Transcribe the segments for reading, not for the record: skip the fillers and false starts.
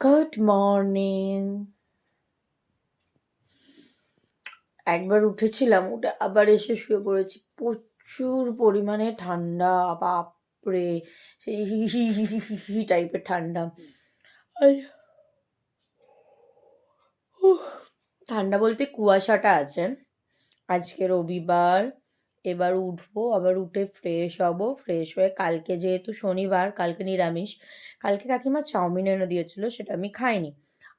Good morning. একবার উঠেছিলাম, উঠে আবার এসে শুয়ে পড়েছি। প্রচুর পরিমাণে ঠান্ডা, বাপরে! সেই হি হি হি হি হি হি টাইপের ঠান্ডা। আর উফ, ঠান্ডা বলতে কুয়াশাটা আছে। আজকে রবিবার, এবার উঠবো, আবার উঠে ফ্রেশ হব। ফ্রেশ হয়ে কালকে যেহেতু শনিবার, কালকে নিরামিষ। কালকে কাকিমা চাউমিন এনে দিয়েছিল, সেটা আমি খাইনি।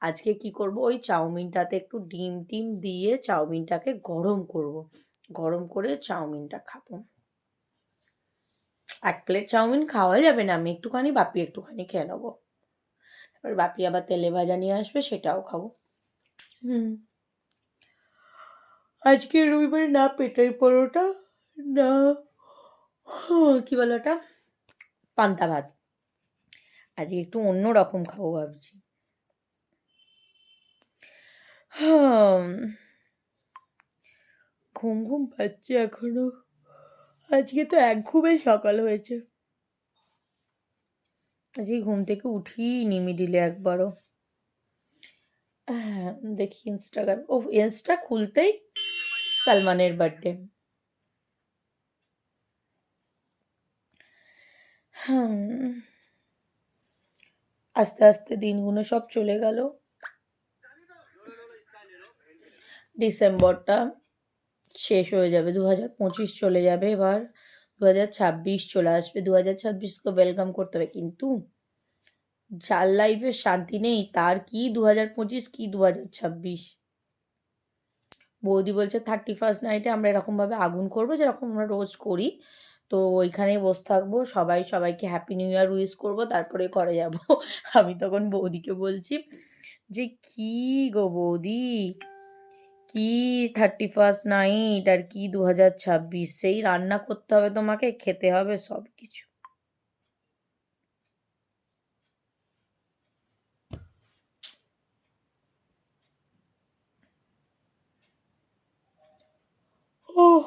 আজকে কি করব, ওই চাউমিনটাতে একটু ডিম টিম দিয়ে চাউমিনটাকে গরম করব। গরম করে চাউমিনটা খাবো। এক প্লেট চাউমিন খাওয়া যাবে না, আমি একটুখানি, বাপি একটুখানি খেয়ে নেবো। এবার বাপি আবার তেলে ভাজা নিয়ে আসবে, সেটাও খাবো। হুম। আজকে রবিবারে না পেটাই পরোটা, না কি বলে ওটা, পান্তা ভাত। আজকে একটু অন্য রকম খাবো ভাবছি। হাম, ঘুম ঘুম পাচ্ছে এখনো। আজকে তো এক ঘুমে সকাল হয়েছে। আজকে ঘুম থেকে উঠিনি মিডিলে একবারও। হ্যাঁ, দেখি ইনস্টাগ্রাম, ও ইনস্টা খুলতেই সালমানের বার্থডে। হুম, আস্তে আস্তে দিনগুলো সব চলে গেল। ডিসেম্বরটা শেষ হয়ে যাবে, 2025 চলে যাবে, এবার 2026 চলে আসবে। 2026কে ওয়েলকাম করতে হবে, কিন্তু যার লাইফে শান্তি নেই তার কি 2025, কি 2026। বৌদি বলছে 31st নাইটে আমরা এরকমভাবে আগুন করবো, যেরকম আমরা রোজ করি। তো ওইখানেই বসে থাকবো, সবাই সবাইকে হ্যাপি নিউ ইয়ার উইশ করবো, তারপরে ঘরে যাব। আমি তখন বৌদিকে বলছি যে, কি গো বৌদি, কি 31st নাইট আর কি 2026, সেই রান্না করতে হবে, তোমাকে খেতে হবে সব কিছু। ওহ,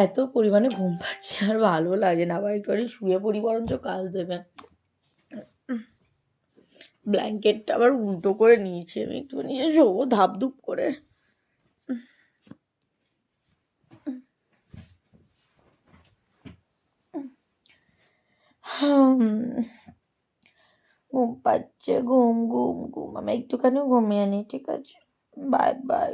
এত পরিমাণে ঘুম পাচ্ছে আর ভালো লাগে না, আবার একটুখানি শুয়ে পড়ি, বরঞ্চ কাজ দেবে। ব্ল্যাঙ্কেটটা আবার উল্টো করে নিয়েছি, আমি একটু নিয়ে শোবো ধাপধুপ করে। হুম, ঘুম পাচ্ছে, ঘুম ঘুম ঘুম, আমি একটুখানি ঘুমিয়ে নিই, ঠিক আছে? Bye bye.